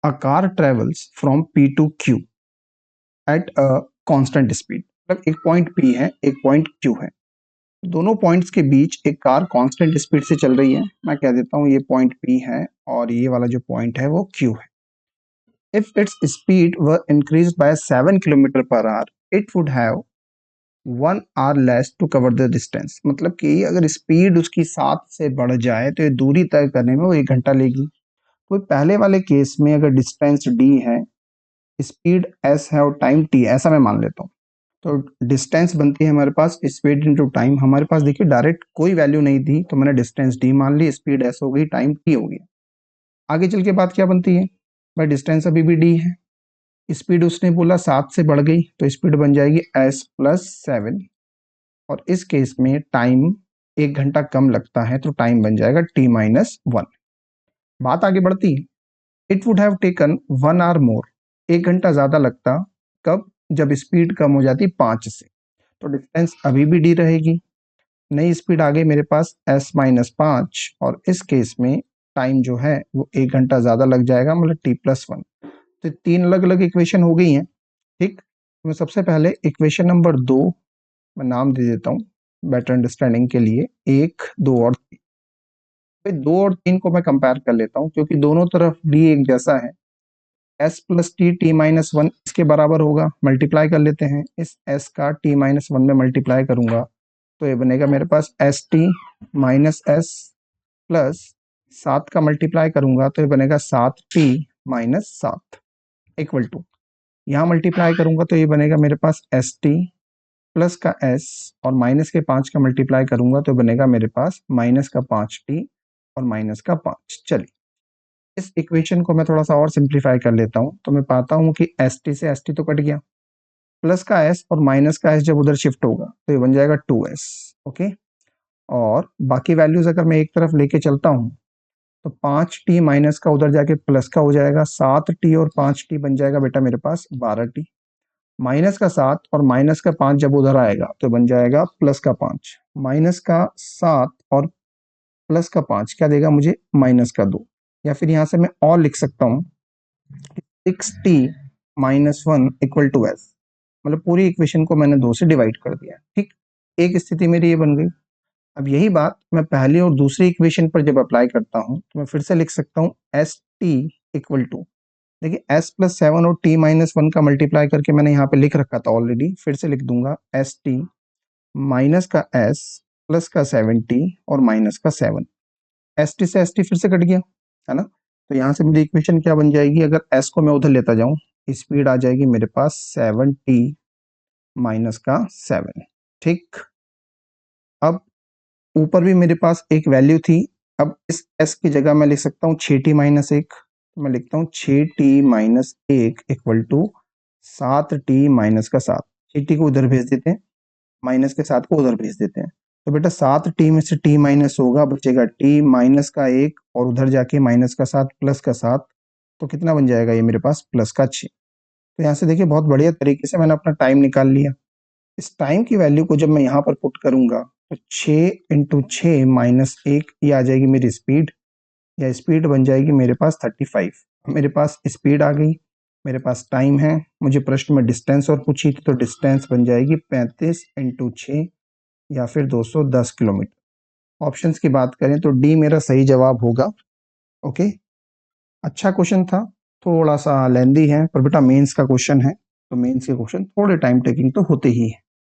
A car travels from P to Q at a constant speed. मतलब एक point P है, एक point Q है, दोनों पॉइंट्स के बीच एक कार कांस्टेंट स्पीड से चल रही है। मैं कह देता हूँ ये पॉइंट P है और ये वाला जो पॉइंट है वो Q है। If its speed were increase by 7 kilometre per hour it would have 1 hour less to cover the distance. मतलब कि अगर स्पीड उसकी 7 से बढ़ जाए तो ये दूरी तय करने में वो 1 घंटा लेगी। कोई पहले वाले केस में अगर डिस्टेंस D है, स्पीड S है और टाइम T, ऐसा मैं मान लेता हूँ, तो डिस्टेंस बनती है हमारे पास स्पीड इनटू टाइम। हमारे पास देखिए डायरेक्ट कोई वैल्यू नहीं थी तो मैंने डिस्टेंस D मान ली, स्पीड S हो गई, टाइम T हो गया। आगे चल के बात क्या बनती है भाई, डिस्टेंस अभी भी D है, स्पीड उसने बोला 7 से बढ़ गई तो स्पीड बन जाएगी S प्लस 7 और इस केस में टाइम 1 घंटा कम लगता है तो टाइम बन जाएगा T माइनस 1। बात आगे बढ़ती है, it would have taken 1 hour more, 1 घंटा ज्यादा लगता, कब, जब स्पीड कम हो जाती 5 से, तो डिस्टेंस अभी भी D रहेगी। नई स्पीड आ गई मेरे पास S माइनस 5 और इस केस में टाइम जो है वो 1 घंटा ज्यादा लग जाएगा, मतलब T प्लस 1। तो 3 अलग अलग इक्वेशन हो गई हैं। ठीक, मैं सबसे पहले इक्वेशन नंबर 2 मैं नाम दे देता हूँ बेटर अंडरस्टैंडिंग के लिए, 1, 2 और 3। 2 और 3 को मैं कंपेयर कर लेता हूँ क्योंकि दोनों तरफ D एक जैसा है। S plus T T minus 1 इसके बराबर होगा, मल्टीप्लाई कर लेते हैं, इस S का T माइनस 1 में मल्टीप्लाई करूंगा तो ये बनेगा मेरे पास S T minus S plus 7 का मल्टीप्लाई करूंगा तो ये बनेगा 7T माइनस 7 इक्वल टू, यहाँ मल्टीप्लाई करूंगा तो ये बनेगा मेरे पास एस टी प्लस का S और माइनस के 5 का मल्टीप्लाई करूंगा तो बनेगा मेरे पास माइनस का 5T और माइनस का 5। चलिए इस इक्वेशन को मैं थोड़ा सा और सिंप्लीफाई कर लेता हूँ तो मैं पाता हूँ कि ST से ST तो कट गया, प्लस का S और माइनस का S जब उधर शिफ्ट होगा तो ये बन जाएगा 2S। ओके, और बाकी वैल्यूज अगर मैं एक तरफ लेके चलता हूँ तो 5T माइनस का उधर जाके प्लस का हो जाएगा, 7T और 5T बन जाएगा बेटा मेरे पास 12T, माइनस का 7 और माइनस का 5 जब उधर आएगा तो बन जाएगा प्लस का 5, माइनस का 7 और प्लस का 5 क्या देगा मुझे, माइनस का 2, या फिर यहाँ से मैं और लिख सकता हूँ 6T minus 1 equal to S। मतलब पूरी इक्वेशन को मैंने 2 से डिवाइड कर दिया। ठीक, एक स्थिति मेरी ये बन गई। अब यही बात मैं पहली और दूसरी इक्वेशन पर जब अप्लाई करता हूँ तो मैं फिर से लिख सकता हूँ एस टी इक्वल टू, देखिए S प्लस 7 और T माइनस 1 का मल्टीप्लाई करके मैंने यहाँ पे लिख रखा था ऑलरेडी, फिर से लिख दूंगा एस टी माइनस का S प्लस का 7T और माइनस का 7। एस टी से एस टी फिर से कट गया है ना, तो यहाँ से मेरी इक्वेशन क्या बन जाएगी, अगर S को मैं उधर लेता जाऊँ स्पीड आ जाएगी मेरे पास 7T माइनस का 7। ठीक, अब ऊपर भी मेरे पास एक वैल्यू थी, अब इस S की जगह मैं लिख सकता हूँ 6T माइनस 1, तो मैं लिखता हूँ 6T minus 1 equal to 7T minus का 7। 6T को उधर भेज देते हैं, माइनस के 7 को उधर भेज देते हैं, तो बेटा 7T में से T माइनस होगा, बचेगा T माइनस का 1 और उधर जाके माइनस का 7 प्लस का 7, तो कितना बन जाएगा ये मेरे पास प्लस का 6। तो यहाँ से देखिए बहुत बढ़िया तरीके से मैंने अपना टाइम निकाल लिया। इस टाइम की वैल्यू को जब मैं यहाँ पर पुट करूंगा तो 6 इंटू 6 माइनस 1 ये आ जाएगी मेरी स्पीड, या स्पीड बन जाएगी मेरे पास 35। मेरे पास स्पीड आ गई, मेरे पास टाइम है, मुझे प्रश्न में डिस्टेंस और पूछी थी तो डिस्टेंस बन जाएगी 35 इंटू 6 या फिर 210 किलोमीटर। ऑप्शंस की बात करें तो डी मेरा सही जवाब होगा। ओके, अच्छा क्वेश्चन था, थोड़ा सा लेंदी है पर बेटा मेंस का क्वेश्चन है तो मेंस के क्वेश्चन थोड़े टाइम टेकिंग तो होते ही है।